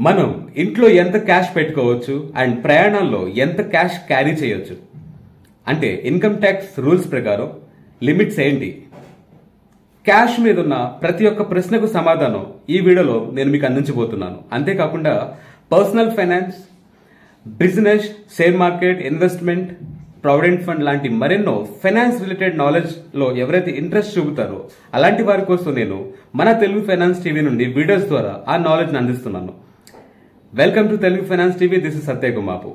మనం ఇంట్లో ఎంత క్యాష్ పెట్టుకోవచ్చు అండ్ ప్రయాణంలో ఎంత క్యాష్ క్యారీ చేయొచ్చు అంటే ఇన్కమ్ ట్యాక్స్ రూల్స్ ప్రకారం లిమిట్స్ ఏంటి? క్యాష్ మీద ఉన్న ప్రతి ఒక్క ప్రశ్నకు సమాధానం ఈ వీడియోలో నేను మీకు అందించబోతున్నాను. అంతేకాకుండా personal finance, business, share market, investment, provident fund లాంటి మరెన్నో ఫైనాన్స్ రిలేటెడ్ నాలెడ్జ్ లో ఎవరైతే ఇంట్రెస్ట్ చూపుతారో అలాంటి వారి కోసం నేను మన తెలుగు ఫైనాన్స్ టీవీ నుండి వీడియోస్ ద్వారా ఆ నాలెడ్జ్ అందిస్తున్నాను. Welcome to Telugu finance TV. This is Satya Gumapu.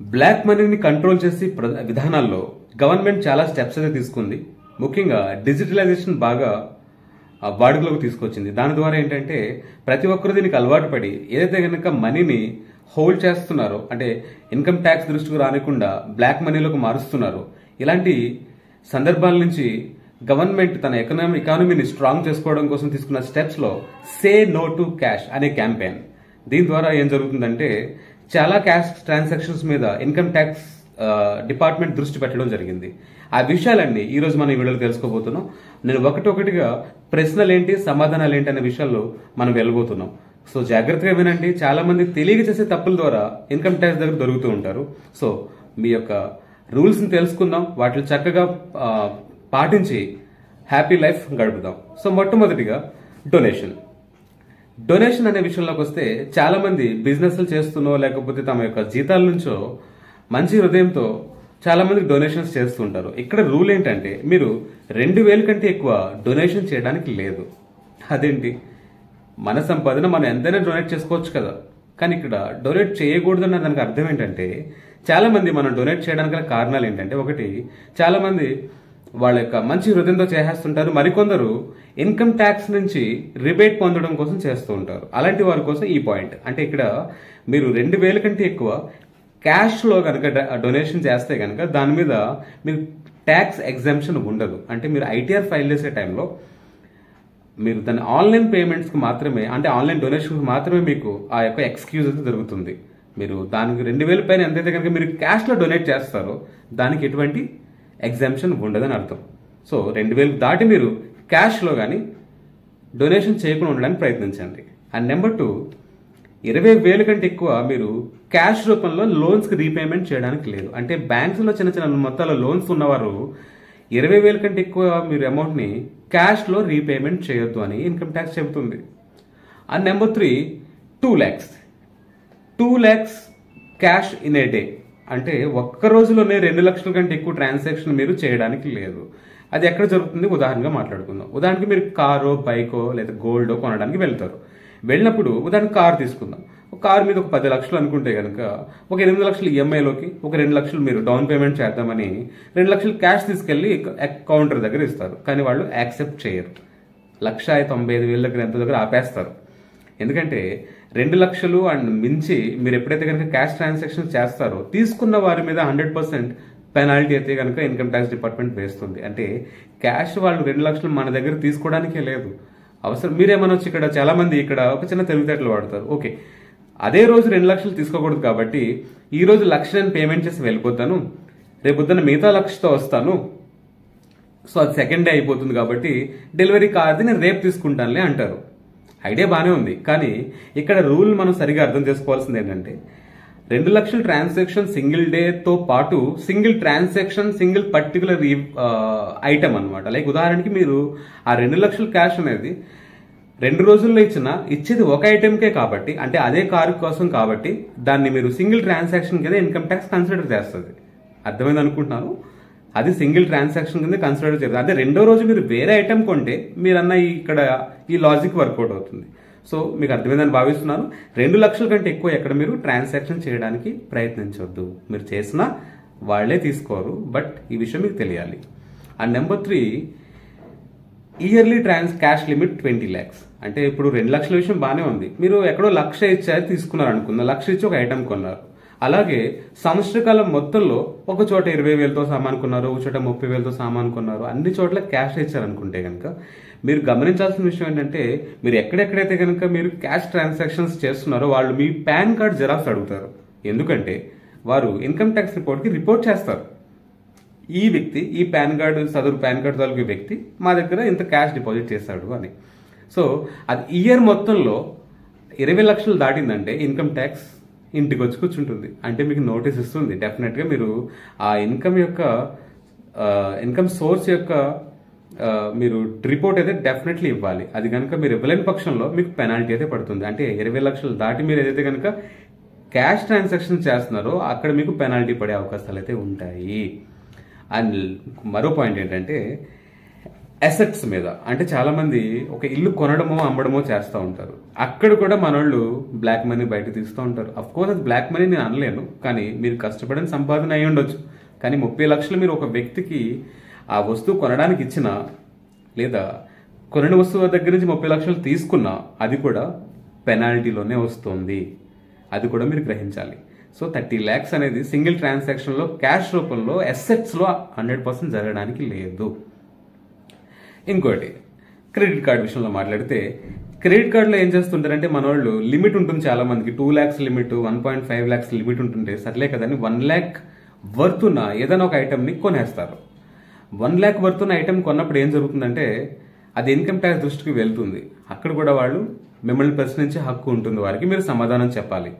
Black మనీని కంట్రోల్ చేసే విధానాల్లో గవర్నమెంట్ చాలా స్టెప్స్ అయితే తీసుకుంది. ముఖ్యంగా డిజిటలైజేషన్ బాగా వాడుకలోకి తీసుకొచ్చింది. దాని ద్వారా ఏంటంటే ప్రతి ఒక్కరు దీనికి అలవాటు పడి ఏదైతే కనుక మనీని హోల్డ్ చేస్తున్నారో అంటే ఇన్కమ్ ట్యాక్స్ దృష్టికి రానికుండా బ్లాక్ మనీలోకి మారుస్తున్నారో ఇలాంటి సందర్భాల నుంచి గవర్నమెంట్ తన ఎకానమీని స్ట్రాంగ్ చేసుకోవడం కోసం తీసుకున్న స్టెప్స్ లో సే నో టు క్యాష్ అనే క్యాంపెయిన్. దీని ద్వారా ఏం జరుగుతుందంటే చాలా క్యాష్ ట్రాన్సాక్షన్స్ మీద ఇన్కమ్ ట్యాక్స్ డిపార్ట్మెంట్ దృష్టి పెట్టడం జరిగింది. ఆ విషయాలన్నీ ఈ రోజు మనం ఈ వీడియోలో తెలుసుకోబోతున్నాం. నేను ఒకటిగా ప్రశ్నలు ఏంటి, సమాధానాలు ఏంటి అనే విషయాల్లో మనం వెళ్ళబోతున్నాం. సో జాగ్రత్తగా వినండి. చాలా మంది తెలియక చేసే తప్పుల ద్వారా ఇన్కమ్ ట్యాక్స్ దగ్గర దొరుకుతూ ఉంటారు. సో మీ యొక్క రూల్స్ ని తెలుసుకుందాం, వాటిని చక్కగా పాటించి హ్యాపీ లైఫ్ గడుపుదాం. సో మొట్టమొదటిగా డొనేషన్ అనే విషయంలోకి వస్తే చాలా మంది బిజినెస్లు చేస్తున్నో లేకపోతే తమ యొక్క జీతాల నుంచో మంచి హృదయంతో చాలా మంది డొనేషన్స్ చేస్తుంటారు. ఇక్కడ రూల్ ఏంటంటే మీరు 2,000 కంటే ఎక్కువ డొనేషన్ చేయడానికి లేదు. అదేంటి? మన సంపాదన మనం ఎంతైనా డొనేట్ చేసుకోవచ్చు కదా. కానీ ఇక్కడ డొనేట్ చేయకూడదు అన్న దానికి అర్థం ఏంటంటే చాలా మంది మనం డొనేట్ చేయడానికి గల కారణాలు ఏంటంటే, ఒకటి చాలా మంది వాళ్ళ యొక్క మంచి హృదయంతో చేసేస్తుంటారు. మరికొందరు ఇన్కమ్ ట్యాక్స్ నుంచి రిబేట్ పొందడం కోసం చేస్తూ ఉంటారు. అలాంటి వారి కోసం ఈ పాయింట్. అంటే ఇక్కడ మీరు 2,000 కంటే ఎక్కువ క్యాష్ లో కనుక డొనేషన్ చేస్తే కనుక దాని మీద మీకు ట్యాక్స్ ఎగ్జామ్షన్ ఉండదు. అంటే మీరు ఐటీఆర్ ఫైల్ చేసే టైంలో మీరు దాని ఆన్లైన్ పేమెంట్స్ కి మాత్రమే, అంటే ఆన్లైన్ డొనేషన్ మాత్రమే మీకు ఆ యొక్క ఎక్స్క్యూజ్ అయితే దొరుకుతుంది. మీరు దానికి 2,000 పైన ఎంతైతే కనుక మీరు క్యాష్ లో డొనేట్ చేస్తారో దానికి ఎటువంటి ఎగ్జామ్షన్ ఉండదని అర్థం. సో 2,000 దాటి మీరు క్యాష్ లో కానీ డొనేషన్ చేయకుండా ఉండడానికి ప్రయత్నించండి. అండ్ నెంబర్ 2, 20,000 కంటే ఎక్కువ మీరు క్యాష్ రూపంలో లోన్స్ కి రీపేమెంట్ చేయడానికి లేదు. అంటే బ్యాంక్స్ లో చిన్న చిన్న మొత్తాల లోన్స్ ఉన్నవారు 20,000 కంటే ఎక్కువ మీరు అమౌంట్ ని క్యాష్ లో రీపేమెంట్ చేయొద్దు అని ఇన్కమ్ ట్యాక్స్ చెబుతుంది. And number 3, 2 lakhs cash in a day. అంటే ఒక్క రోజులోనే 2 లక్షల కంటే ఎక్కువ ట్రాన్సాక్షన్ మీరు చేయడానికి లేదు. అది ఎక్కడ జరుగుతుంది? ఉదాహరణగా మాట్లాడుకుందాం. ఉదాహరణకి మీరు కారో, బైకో లేదా గోల్డో కొనడానికి వెళ్తారు. వెళ్ళినప్పుడు ఉదాహరణకు కారు తీసుకుందాం. ఒక కారు మీద ఒక 10 లక్షలు అనుకుంటే కనుక ఒక 8 లక్షలు ఈఎంఐలోకి, ఒక 2 లక్షలు మీరు డౌన్ పేమెంట్ చేద్దామని 2 లక్షలు క్యాష్ తీసుకెళ్లి కౌంటర్ దగ్గర ఇస్తారు. కానీ వాళ్ళు యాక్సెప్ట్ చేయరు. 1,95,000 దగ్గర ఎంత దగ్గర ఆపేస్తారు. ఎందుకంటే 2 లక్షలు అండ్ మించి మీరు ఎప్పుడైతే కనుక క్యాష్ ట్రాన్సాక్షన్ చేస్తారో తీసుకున్న వారి మీద 100% పెనాల్టీ అయితే కనుక ఇన్కమ్ ట్యాక్స్ డిపార్ట్మెంట్ వేస్తుంది. అంటే క్యాష్ వాళ్ళు 2 లక్షలు మన దగ్గర తీసుకోవడానికే లేదు. అవసరం మీరేమనొచ్చు, ఇక్కడ చాలా మంది ఇక్కడ ఒక చిన్న తెలివితేటలు వాడతారు. ఓకే, అదే రోజు 2 లక్షలు తీసుకోకూడదు కాబట్టి ఈ రోజు 1,00,000 నేను పేమెంట్ చేసి వెళ్ళిపోతాను, రేపొద్దున మిగతా 1,00,000తో వస్తాను. సో అది సెకండ్ డే అయిపోతుంది కాబట్టి డెలివరీ కార్డు నేను రేపు తీసుకుంటానులే అంటారు. ఐడియా బాగానే ఉంది. కానీ ఇక్కడ రూల్ మనం సరిగా అర్థం చేసుకోవాల్సింది ఏంటంటే 2 లక్షల ట్రాన్సాక్షన్ సింగిల్ డే తో పాటు single transaction single particular item అనమాట. లైక్ ఉదాహరణకి మీరు ఆ 2 లక్షల క్యాష్ అనేది 2 రోజుల్లో ఇచ్చేది ఒక ఐటెంకే కాబట్టి, అంటే అదే కారు కోసం కాబట్టి దాన్ని మీరు సింగిల్ ట్రాన్సాక్షన్ కింద ఇన్కమ్ ట్యాక్స్ కన్సిడర్ చేస్తుంది. అర్థమైంది అనుకుంటున్నాను. అది సింగిల్ ట్రాన్సాక్షన్ కింద కన్సిడర్ చేస్తుంది. అదే 2వ రోజు మీరు వేరే ఐటెం కొంటే మీరన్న ఇక్కడ ఈ లాజిక్ వర్కౌట్ అవుతుంది. సో మీకు అర్థమైందని భావిస్తున్నాను. 2 లక్షల కంటే ఎక్కువ ఎక్కడ మీరు ట్రాన్సాక్షన్ చేయడానికి ప్రయత్నించవద్దు. మీరు చేసినా వాళ్లే తీసుకోరు. బట్ ఈ విషయం మీకు తెలియాలి. And number 3, yearly cash limit 20 lakhs. అంటే ఇప్పుడు 2 లక్షల విషయం బాగానే ఉంది. మీరు ఎక్కడో 1,00,000 ఇచ్చారు తీసుకున్నారు అనుకుందాం. 1,00,000 ఇచ్చి ఒక ఐటమ్ కొన్నారు. అలాగే సంవత్సర కాలం మొత్తంలో ఒక చోట 20,000తో సామాన్ కొన్నారు, ఒక చోట 30,000తో సామాన్ కొన్నారు. అన్ని చోట్ల క్యాష్ ఇచ్చారనుకుంటే కనుక మీరు గమనించాల్సిన విషయం ఏంటంటే మీరు ఎక్కడెక్కడైతే కనుక మీరు క్యాష్ ట్రాన్సాక్షన్స్ చేస్తున్నారో వాళ్ళు మీ పాన్ కార్డ్ జెరాక్స్ అడుగుతారు. ఎందుకంటే వారు ఇన్కమ్ ట్యాక్స్ రిపోర్ట్ కి రిపోర్ట్ చేస్తారు. ఈ వ్యక్తి ఈ పాన్ కార్డు తాలూకు వ్యక్తి మా దగ్గర ఇంత క్యాష్ డిపాజిట్ చేశాడు అని. సో అది ఇయర్ మొత్తంలో 20 లక్షలు దాటిందంటే ఇన్కమ్ ట్యాక్స్ ఇంటికి వచ్చి కూర్చుంటుంది. అంటే మీకు నోటీస్ ఇస్తుంది. డెఫినెట్గా మీరు ఆ ఇన్కమ్ సోర్స్ యొక్క మీరు రిపోర్ట్ అయితే డెఫినెట్లీ ఇవ్వాలి. అది కనుక మీరు ఇవ్వలేని పక్షంలో మీకు పెనాల్టీ అయితే పడుతుంది. అంటే 20 లక్షలు దాటి మీరు ఏదైతే కనుక క్యాష్ ట్రాన్సాక్షన్ చేస్తున్నారో అక్కడ మీకు పెనాల్టీ పడే అవకాశాలు అయితే ఉంటాయి. అండ్ మరో పాయింట్ ఏంటంటే అసెట్స్ మీద, అంటే చాలా మంది ఒక ఇల్లు కొనడమో అమ్మడమో చేస్తూ ఉంటారు. అక్కడ కూడా మనోళ్ళు బ్లాక్ మనీ బయట తీస్తూ ఉంటారు. అఫ్ కోర్స్ అది బ్లాక్ మనీ నేను అనలేను, కానీ మీరు కష్టపడిన సంపాదన అయి ఉండొచ్చు. కానీ 30 లక్షలు మీరు ఒక వ్యక్తికి ఆ వస్తువు కొనడానికి ఇచ్చినా, లేదా కొనని వస్తువు దగ్గర నుంచి 30 లక్షలు తీసుకున్నా, అది కూడా పెనాల్టీలోనే వస్తుంది. అది కూడా మీరు గ్రహించాలి. సో 30 lakhs అనేది సింగిల్ ట్రాన్సాక్షన్లో క్యాష్ రూపంలో అసెట్స్లో 100% జరగడానికి లేదు. ఇంకోటి క్రెడిట్ కార్డు విషయంలో మాట్లాడితే, క్రెడిట్ కార్డులో ఏం చేస్తుంటారంటే మన వాళ్ళు లిమిట్ ఉంటుంది చాలా మందికి, 2 lakhs లిమిట్, 1.5 lakhs లిమిట్ ఉంటుంటే సర్లే కదని 1 lakh వర్తున్న ఏదైనా ఒక ఐటమ్ని కొనేస్తారు. 1 lakh వర్తున్న ఐటమ్ కొన్నప్పుడు ఏం జరుగుతుందంటే అది ఇన్కమ్ ట్యాక్స్ దృష్టికి వెళ్తుంది. అక్కడ కూడా వాళ్ళు మిమ్మల్ని ప్రశ్నించే హక్కు ఉంటుంది, వారికి మీరు సమాధానం చెప్పాలి.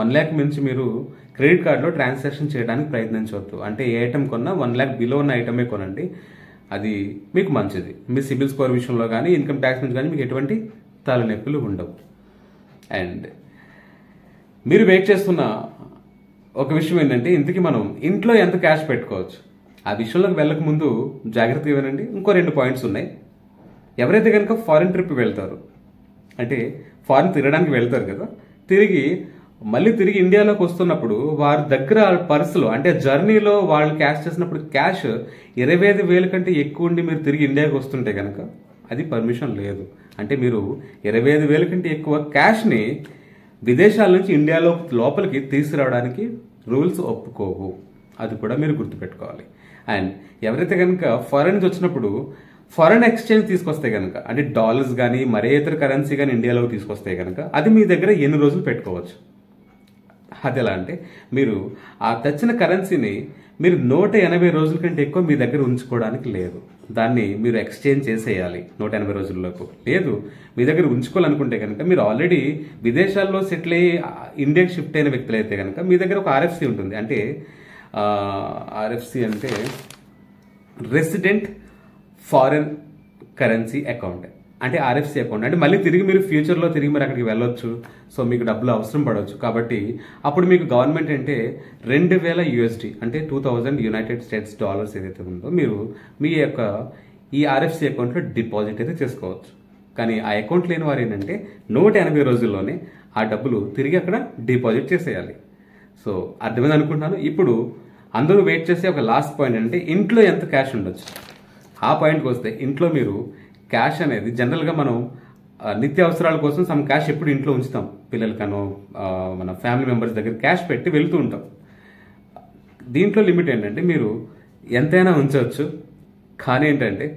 1 lakh మించి మీరు క్రెడిట్ కార్డులో ట్రాన్సాక్షన్ చేయడానికి ప్రయత్నించవద్దు. అంటే ఏ ఐటమ్ కొన్నా 1 lakh బిలో ఉన్న ఐటమే కొనండి, అది మీకు మంచిది. మీ సిబిల్ స్కోర్ విషయంలో కానీ ఇన్కమ్ ట్యాక్స్ నుంచి కానీ మీకు ఎటువంటి తలనొప్పులు ఉండవు. అండ్ మీరు వెయిట్ చేస్తున్న ఒక విషయం ఏంటంటే, ఇంతకీ మనం ఇంట్లో ఎంత క్యాష్ పెట్టుకోవచ్చు? ఆ విషయంలోకి వెళ్ళక ముందు జాగ్రత్తగా వినండి. ఇంకో 2 పాయింట్స్ ఉన్నాయి. ఎవరైతే కనుక ఫారిన్ ట్రిప్ వెళ్తారు, అంటే ఫారిన్ తిరగడానికి వెళ్తారు కదా, మళ్ళీ తిరిగి ఇండియాలోకి వస్తున్నప్పుడు వారి దగ్గర పర్సులో, అంటే జర్నీలో వాళ్ళు క్యాష్ చేసినప్పుడు క్యాష్ 25,000 కంటే ఎక్కువ ఉండి మీరు తిరిగి ఇండియాకి వస్తుంటే కనుక అది పర్మిషన్ లేదు. అంటే మీరు 25,000 కంటే ఎక్కువ క్యాష్ని విదేశాల నుంచి ఇండియాలో లోపలికి తీసుకురావడానికి రూల్స్ ఒప్పుకోవు. అది కూడా మీరు గుర్తుపెట్టుకోవాలి. అండ్ ఎవరైతే కనుక ఫారెన్ నుంచి వచ్చినప్పుడు ఫారెన్ ఎక్స్చేంజ్ తీసుకొస్తే కనుక, అంటే డాలర్స్ కానీ మరే ఇతర కరెన్సీ కానీ ఇండియాలోకి తీసుకొస్తే కనుక అది మీ దగ్గర ఎన్ని రోజులు పెట్టుకోవచ్చు? అది ఎలా అంటే, మీరు ఆ తెచ్చిన కరెన్సీని మీరు 180 రోజుల కంటే ఎక్కువ మీ దగ్గర ఉంచుకోవడానికి లేదు. దాన్ని మీరు ఎక్స్చేంజ్ చేసేయాలి 180 రోజుల్లోపు. లేదు మీ దగ్గర ఉంచుకోవాలనుకుంటే కనుక, మీరు ఆల్రెడీ విదేశాల్లో సెటిల్ అయ్యి ఇండియాకి షిఫ్ట్ అయిన వ్యక్తులు అయితే కనుక మీ దగ్గర ఒక ఆర్ఎఫ్సి ఉంటుంది. అంటే ఆర్ఎఫ్సి అంటే రెసిడెంట్ ఫారెన్ కరెన్సీ అకౌంట్. అంటే ఆర్ఎఫ్సి అకౌంట్ అంటే మళ్ళీ తిరిగి మీరు ఫ్యూచర్లో తిరిగి మీరు అక్కడికి వెళ్ళొచ్చు. సో మీకు డబ్బులు అవసరం పడవచ్చు. కాబట్టి అప్పుడు మీకు గవర్నమెంట్ అంటే 2,000 USD, అంటే 2,000 యునైటెడ్ స్టేట్స్ డాలర్స్ ఏదైతే ఉందో మీరు మీ యొక్క ఈ ఆర్ఎఫ్సి అకౌంట్లో డిపాజిట్ అయితే చేసుకోవచ్చు. కానీ ఆ అకౌంట్ లేని వారు ఏంటంటే 180 రోజుల్లోనే ఆ డబ్బులు తిరిగి అక్కడ డిపాజిట్ చేసేయాలి. సో అర్థమైంది అనుకుంటున్నాను. ఇప్పుడు అందరూ వెయిట్ చేసే ఒక లాస్ట్ పాయింట్ అంటే ఇంట్లో ఎంత క్యాష్ ఉండొచ్చు. ఆ పాయింట్కి వస్తే, ఇంట్లో మీరు క్యాష్ అనేది జనరల్గా మనం నిత్య అవసరాల కోసం సమ్ క్యాష్ ఎప్పుడు ఇంట్లో ఉంచుతాం. పిల్లలకనో మన ఫ్యామిలీ మెంబర్స్ దగ్గర క్యాష్ పెట్టి వెళ్తూ ఉంటాం. దీంట్లో లిమిట్ ఏంటంటే మీరు ఎంతైనా ఉంచవచ్చు. కానీ ఏంటంటే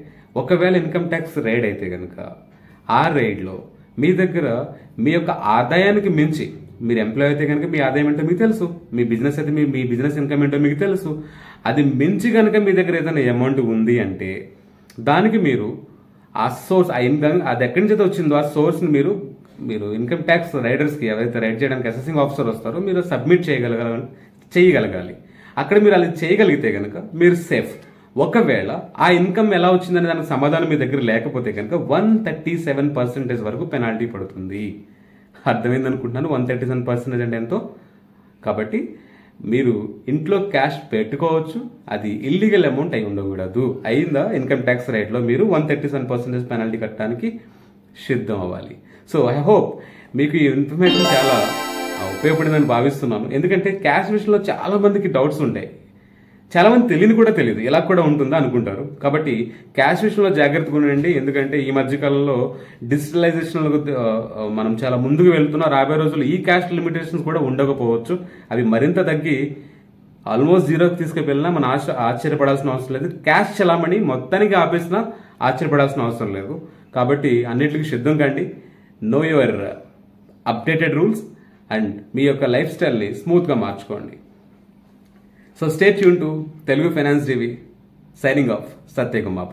ఒకవేళ ఇన్కమ్ ట్యాక్స్ రైడ్ అయితే కనుక ఆ రైడ్లో మీ దగ్గర మీ యొక్క ఆదాయానికి మించి, మీరు ఎంప్లాయ్ అయితే కనుక మీ ఆదాయం ఏంటో మీకు తెలుసు, మీ బిజినెస్ అయితే మీ బిజినెస్ ఇన్కమ్ ఏంటో మీకు తెలుసు. అది మించి కనుక మీ దగ్గర ఏదైనా అమౌంట్ ఉంది అంటే దానికి మీరు ఆ సోర్స్, ఆ ఇన్కమ్ అది ఎక్కడి నుంచి అయితే వచ్చిందో ఆ సోర్స్ని మీరు ఇన్కమ్ ట్యాక్స్ రైడర్స్కి, ఎవరైతే రైడ్ చేయడానికి అసెసింగ్ ఆఫీసర్ వస్తారో మీరు సబ్మిట్ చేయగలగాలి. అక్కడ మీరు అది చేయగలిగితే కనుక మీరు సేఫ్. ఒకవేళ ఆ ఇన్కమ్ ఎలా వచ్చిందనే దానికి సమాధానం మీ దగ్గర లేకపోతే కనుక 137% వరకు పెనాల్టీ పడుతుంది. అర్థమైంది అనుకుంటున్నాను. 137% అంటే ఎంతో. కాబట్టి మీరు ఇంట్లో క్యాష్ పెట్టుకోవచ్చు, అది ఇల్లీగల్ అమౌంట్ అయి ఉండకూడదు. అయిందా ఇన్కమ్ ట్యాక్స్ రేట్లో మీరు 137% పెనాల్టీ కట్టడానికి సిద్ధం అవ్వాలి. సో ఐ హోప్ మీకు ఈ ఇన్ఫర్మేషన్ చాలా ఉపయోగపడిందని భావిస్తున్నాను. ఎందుకంటే క్యాష్ విషయంలో చాలా మందికి డౌట్స్ ఉంటాయి, చాలా మంది తెలియదు, ఇలా కూడా ఉంటుందా అనుకుంటారు. కాబట్టి క్యాష్ విషయంలో జాగ్రత్తగా ఉండండి. ఎందుకంటే ఈ మధ్యకాలంలో డిజిటలైజేషన్ మనం చాలా ముందుకు వెళ్తున్నాం. రాబోయే రోజుల్లో ఈ క్యాష్ లిమిటేషన్స్ కూడా ఉండకపోవచ్చు. అవి మరింత తగ్గి ఆల్మోస్ట్ జీరోకి తీసుకువెళ్ళినా మనం ఆశ్చర్యపడాల్సిన అవసరం లేదు. క్యాష్ చలామణి మొత్తానికి ఆపేసినా ఆశ్చర్యపడాల్సిన అవసరం లేదు. కాబట్టి అన్నిటికీ సిద్ధం కండి. Know your updated rules and మీ యొక్క లైఫ్ స్టైల్ని స్మూత్గా మార్చుకోండి. So stay tune to Telugu finance TV. Signing off Satyakumar.